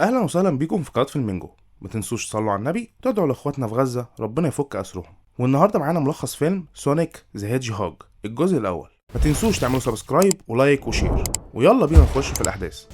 اهلا وسهلا بيكم في قناه فيلمينجو. ما تنسوش تصلوا على النبي وتدعوا لاخواتنا في غزه ربنا يفك اسرهم. والنهارده معانا ملخص فيلم سونيك ذا هيدجهوج الجزء الاول. ما تنسوش تعملوا سبسكرايب ولايك وشير، ويلا بينا نخش في الاحداث.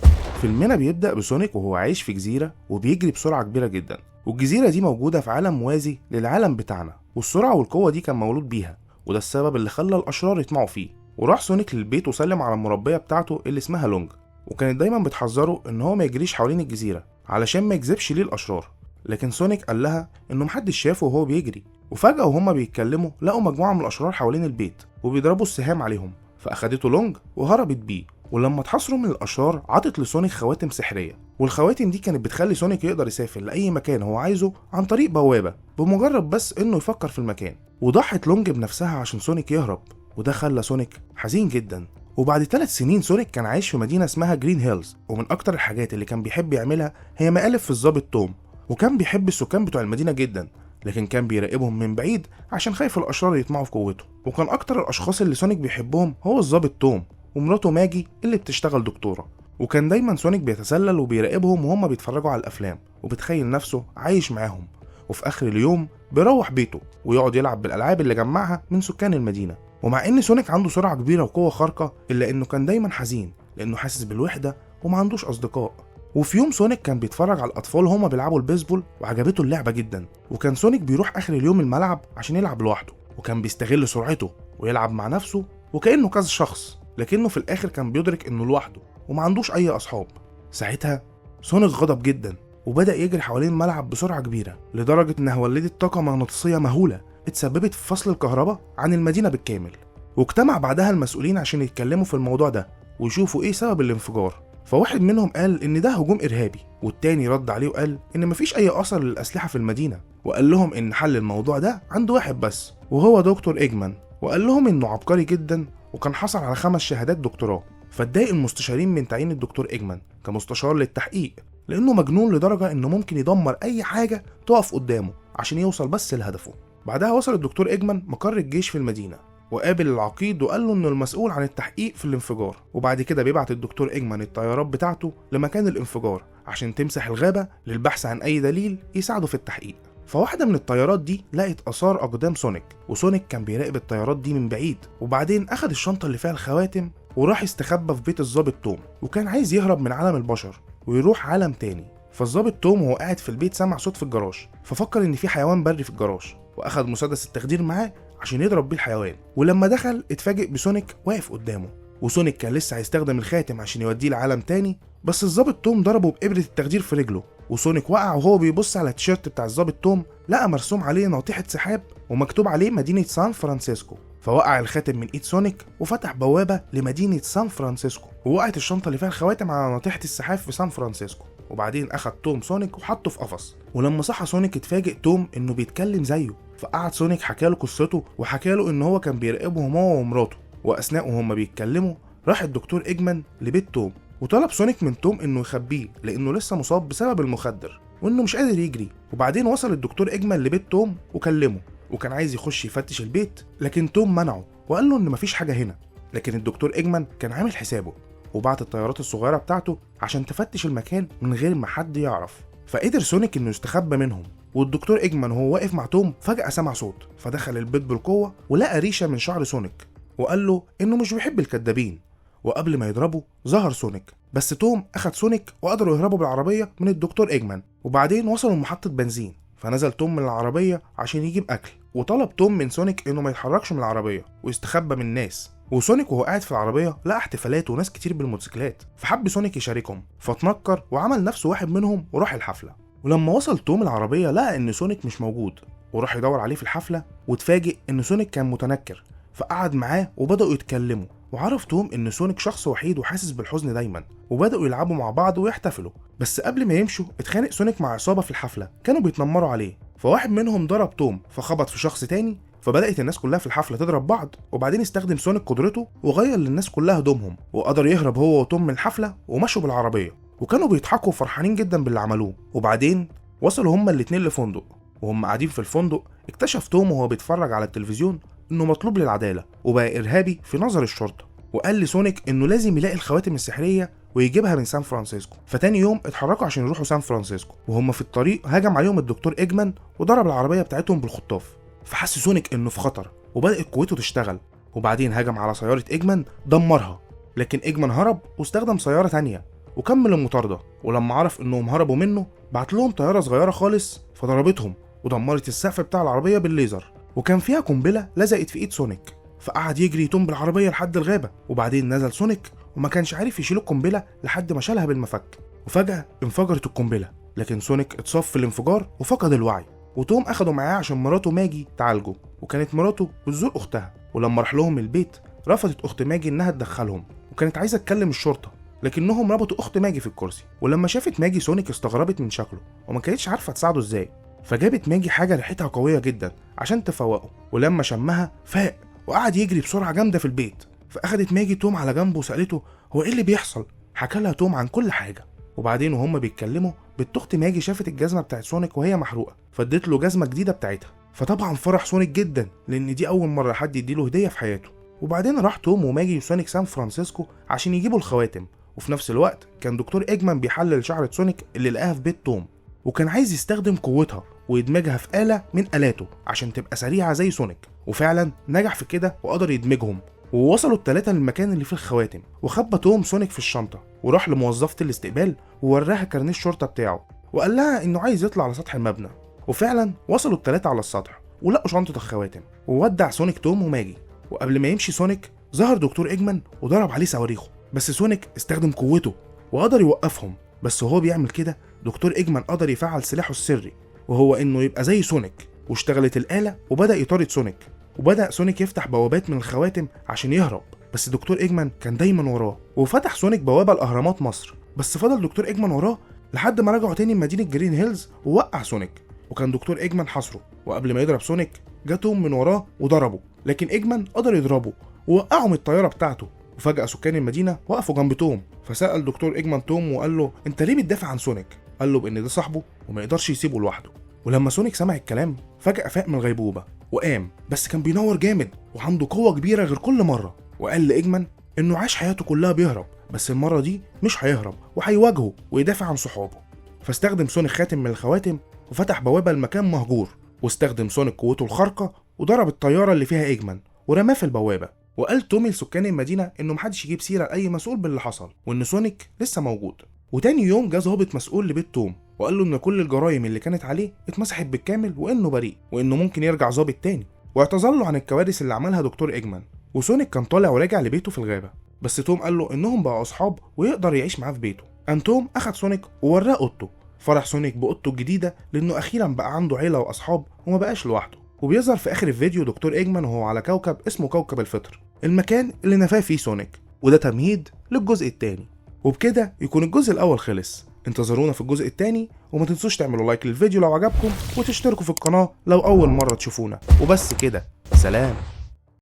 فيلمنا بيبدا بسونيك وهو عايش في جزيره وبيجري بسرعه كبيره جدا، والجزيره دي موجوده في عالم موازي للعالم بتاعنا، والسرعه والقوه دي كان مولود بيها، وده السبب اللي خلى الاشرار يطمعوا فيه. وراح سونيك للبيت وسلم على المربيه بتاعته اللي اسمها لونج، وكانت دايما بتحذره ان هو ما يجريش حوالين الجزيره علشان ما يجذبش ليه الاشرار. لكن سونيك قال لها انه محدش شافه وهو بيجري. وفجاه وهما بيتكلموا لقوا مجموعه من الاشرار حوالين البيت وبيضربوا السهام عليهم، فاخدته لونج وهربت بيه. ولما اتحاصروا من الاشرار عطت لسونيك خواتم سحريه، والخواتم دي كانت بتخلي سونيك يقدر يسافر لاي مكان هو عايزه عن طريق بوابه بمجرد بس انه يفكر في المكان. وضحت لونج بنفسها عشان سونيك يهرب، وده خلى سونيك حزين جدا. وبعد 3 سنين سونيك كان عايش في مدينة اسمها جرين هيلز، ومن أكتر الحاجات اللي كان بيحب يعملها هي مقالب في الضابط توم. وكان بيحب السكان بتوع المدينة جدا، لكن كان بيراقبهم من بعيد عشان خايف الأشرار يطمعوا في قوته. وكان أكتر الأشخاص اللي سونيك بيحبهم هو الضابط توم ومراته ماجي اللي بتشتغل دكتورة. وكان دايما سونيك بيتسلل وبيراقبهم وهم بيتفرجوا على الأفلام، وبتخيل نفسه عايش معاهم. وفي آخر اليوم بيروح بيته ويقعد يلعب بالألعاب اللي جمعها من سكان المدينة. ومع ان سونيك عنده سرعه كبيره وقوه خارقه، الا انه كان دايما حزين لانه حاسس بالوحده وما عندوش اصدقاء. وفي يوم سونيك كان بيتفرج على الاطفال هما بيلعبوا البيسبول وعجبته اللعبه جدا، وكان سونيك بيروح اخر اليوم الملعب عشان يلعب لوحده، وكان بيستغل سرعته ويلعب مع نفسه وكانه كذا شخص، لكنه في الاخر كان بيدرك انه لوحده وما عندوش اي اصحاب. ساعتها سونيك غضب جدا وبدا يجري حوالين الملعب بسرعه كبيره لدرجه انها ولدت طاقه مغناطيسيه مهوله اتسببت في فصل الكهرباء عن المدينة بالكامل. واجتمع بعدها المسؤولين عشان يتكلموا في الموضوع ده ويشوفوا ايه سبب الانفجار. فواحد منهم قال ان ده هجوم ارهابي، والتاني رد عليه وقال ان مفيش اي اثر للاسلحة في المدينة، وقال لهم ان حل الموضوع ده عند واحد بس وهو دكتور إيجمان، وقال لهم انه عبقري جدا وكان حصل على 5 شهادات دكتوراه. فاتضايق المستشارين من تعيين الدكتور إيجمان كمستشار للتحقيق، لانه مجنون لدرجة انه ممكن يدمر اي حاجة تقف قدامه عشان يوصل بس لهدفه. بعدها وصل الدكتور إيجمان مقر الجيش في المدينة وقابل العقيد وقال له انه المسؤول عن التحقيق في الانفجار. وبعد كده بيبعت الدكتور إيجمان الطيارات بتاعته لمكان الانفجار عشان تمسح الغابة للبحث عن اي دليل يساعده في التحقيق. فواحدة من الطيارات دي لقت آثار أقدام سونيك، وسونيك كان بيراقب الطيارات دي من بعيد. وبعدين أخد الشنطة اللي فيها الخواتم وراح يستخبى في بيت الضابط توم، وكان عايز يهرب من عالم البشر ويروح عالم تاني. فالضابط توم وهو قاعد في البيت سمع صوت في الجراج، ففكر ان في حيوان بري في الجراج واخد مسدس التخدير معاه عشان يضرب بيه الحيوان. ولما دخل اتفاجئ بسونيك واقف قدامه، وسونيك كان لسه هيستخدم الخاتم عشان يوديه لعالم تاني، بس الضابط توم ضربه بإبرة التخدير في رجله. وسونيك وقع وهو بيبص على التيشيرت بتاع الضابط توم لقى مرسوم عليه ناطحة سحاب ومكتوب عليه مدينة سان فرانسيسكو. فوقع الخاتم من ايد سونيك وفتح بوابة لمدينة سان فرانسيسكو، ووقعت الشنطة اللي فيها الخواتم على ناطحة السحاب في سان فرانسيسكو. وبعدين اخد توم سونيك وحطه في قفص. ولما صحى سونيك اتفاجئ توم انه بيتكلم زيه، فقعد سونيك حكى له قصته وحكى له ان هو كان بيراقبهم هو ومراته. واثناء وهم بيتكلموا راح الدكتور إيجمان لبيت توم وطلب سونيك من توم انه يخبيه لانه لسه مصاب بسبب المخدر وانه مش قادر يجري. وبعدين وصل الدكتور إيجمان لبيت توم وكلمه، وكان عايز يخش يفتش البيت لكن توم منعه وقال له ان مفيش حاجه هنا. لكن الدكتور إيجمان كان عامل حسابه وبعت الطيارات الصغيره بتاعته عشان تفتش المكان من غير ما حد يعرف. فقدر سونيك انه يستخبى منهم. والدكتور إيجمان وهو واقف مع توم فجأة سمع صوت، فدخل البيت بالقوة ولقى ريشة من شعر سونيك وقال له انه مش بيحب الكدابين. وقبل ما يضربه ظهر سونيك، بس توم اخد سونيك وقدروا يهربوا بالعربية من الدكتور إيجمان. وبعدين وصلوا لمحطة بنزين، فنزل توم من العربية عشان يجيب اكل، وطلب توم من سونيك انه ما يتحركش من العربية ويستخبى من الناس. وسونيك وهو قاعد في العربية لقى احتفالات وناس كتير بالموتوسيكلات، فحب سونيك يشاركهم فتنكر وعمل نفسه واحد منهم وراح الحفلة. ولما وصل توم العربية لقى ان سونيك مش موجود، وراح يدور عليه في الحفلة واتفاجئ ان سونيك كان متنكر. فقعد معاه وبدأوا يتكلموا، وعرف توم ان سونيك شخص وحيد وحاسس بالحزن دايما، وبدأوا يلعبوا مع بعض ويحتفلوا. بس قبل ما يمشوا اتخانق سونيك مع عصابة في الحفلة كانوا بيتنمروا عليه، فواحد منهم ضرب توم فخبط في شخص تاني، فبدأت الناس كلها في الحفلة تضرب بعض. وبعدين استخدم سونيك قدرته وغير للناس كلها هدومهم، وقدر يهرب هو وتوم من الحفلة ومشوا بالعربية، وكانوا بيضحكوا وفرحانين جدا باللي عملوه. وبعدين وصلوا هما الاتنين لفندق، وهم قاعدين في الفندق اكتشف توم وهو بيتفرج على التلفزيون انه مطلوب للعدالة وبقى ارهابي في نظر الشرطة. وقال لسونيك انه لازم يلاقي الخواتم السحرية ويجيبها من سان فرانسيسكو. فتاني يوم اتحركوا عشان يروحوا سان فرانسيسكو، وهم في الطريق هجم عليهم الدكتور ايجمان وضرب العربيه بتاعتهم بالخطاف. فحس سونيك انه في خطر وبدات قوته تشتغل، وبعدين هجم على سياره ايجمان دمرها. لكن ايجمان هرب واستخدم سياره تانية وكمل المطارده، ولما عرف انهم هربوا منه بعت لهم طياره صغيره خالص فضربتهم ودمرت السقف بتاع العربيه بالليزر، وكان فيها قنبله لزقت في ايد سونيك. فقعد يجري يتوم بالعربيه لحد الغابه، وبعدين نزل سونيك وما كانش عارف يشيل القنبله لحد ما شالها بالمفك، وفجاه انفجرت القنبله. لكن سونيك اتصاب في الانفجار وفقد الوعي، وتوم اخده معاه عشان مراته ماجي تعالجه، وكانت مراته بتزور اختها. ولما راح لهم البيت رفضت اخت ماجي انها تدخلهم، وكانت عايزه تكلم الشرطه، لكنهم ربطوا اخت ماجي في الكرسي. ولما شافت ماجي سونيك استغربت من شكله وما كانتش عارفه تساعده ازاي، فجابت ماجي حاجه ريحتها قويه جدا عشان تفوقه. ولما شمها فاق وقعد يجري بسرعه جامده في البيت. فاخدت ماجي توم على جنبه وسالته هو ايه اللي بيحصل. حكى لها توم عن كل حاجه. وبعدين وهم بيتكلموا بنت اخت ماجي شافت الجزمه بتاعت سونيك وهي محروقه، فادت له جزمه جديده بتاعتها. فطبعا فرح سونيك جدا لان دي اول مره حد يديله هديه في حياته. وبعدين راح توم وماجي وسونيك سان فرانسيسكو عشان يجيبوا الخواتم. وفي نفس الوقت كان دكتور ايجمان بيحلل شعرة سونيك اللي لقاها في بيت توم، وكان عايز يستخدم قوتها ويدمجها في آلة من آلاته عشان تبقى سريعة زي سونيك. وفعلا نجح في كده وقدر يدمجهم، ووصلوا الثلاثة للمكان اللي فيه الخواتم. وخبى توم سونيك في الشنطة وراح لموظفة الاستقبال ووراها كارنيه الشرطة بتاعه، وقال لها انه عايز يطلع على سطح المبنى. وفعلا وصلوا الثلاثة على السطح ولقوا شنطة الخواتم، وودع سونيك توم وماجي. وقبل ما يمشي سونيك ظهر دكتور ايجمان وضرب عليه صواريخه، بس سونيك استخدم قوته وقدر يوقفهم. بس وهو بيعمل كده دكتور ايجمان قدر يفعل سلاحه السري، وهو انه يبقى زي سونيك. واشتغلت الآلة وبدأ يطارد سونيك، وبدأ سونيك يفتح بوابات من الخواتم عشان يهرب، بس دكتور ايجمان كان دايما وراه. وفتح سونيك بوابة لأهرامات مصر، بس فضل دكتور ايجمان وراه لحد ما رجعوا تاني مدينة جرين هيلز ووقع سونيك. وكان دكتور ايجمان حاصره، وقبل ما يضرب سونيك جه توم من وراه وضربه، لكن ايجمان قدر يضربه ووقعه من الطيارة بتاعته. وفجأة سكان المدينة وقفوا جنب توم، فسأل دكتور ايجمان توم وقال له انت ليه بتدافع عن سونيك؟ قال له بان ده صاحبه وما يقدرش يسيبه لوحده. ولما سونيك سمع الكلام فجأة فاق من الغيبوبة وقام، بس كان بينور جامد وعنده قوة كبيرة غير كل مرة. وقال لإيجمان انه عاش حياته كلها بيهرب، بس المرة دي مش هيهرب وهيواجهه ويدافع عن صحابه. فاستخدم سونيك خاتم من الخواتم وفتح بوابة لمكان مهجور، واستخدم سونيك قوته الخارقة وضرب الطيارة اللي فيها ايجمان ورماه في البوابة. وقال تومي لسكان المدينة انه محدش يجيب سيرة لأي مسؤول باللي حصل وان سونيك لسه موجود. وتاني يوم جه ضابط مسؤول لبيت توم وقال له ان كل الجرائم اللي كانت عليه اتمسحت بالكامل وانه بريء وانه ممكن يرجع ضابط تاني، واعتذر له عن الكوارث اللي عملها دكتور ايجمان. وسونيك كان طالع وراجع لبيته في الغابة، بس توم قال له انهم بقوا اصحاب ويقدر يعيش معاه في بيته. قام توم اخد سونيك ووراه اوضته. فرح سونيك باوضته الجديدة لانه اخيرا بقى عنده عيلة واصحاب وما بقاش لوحده. وبيظهر في اخر الفيديو دكتور ايجمان وهو على كوكب اسمه كوكب الفطر، المكان اللي نفاه فيه سونيك، وده تمهيد للجزء الثاني. وبكده يكون الجزء الاول خلص. انتظرونا في الجزء الثاني، وما تنسوش تعملوا لايك للفيديو لو عجبكم وتشتركوا في القناة لو اول مرة تشوفونا. وبس كده، سلام.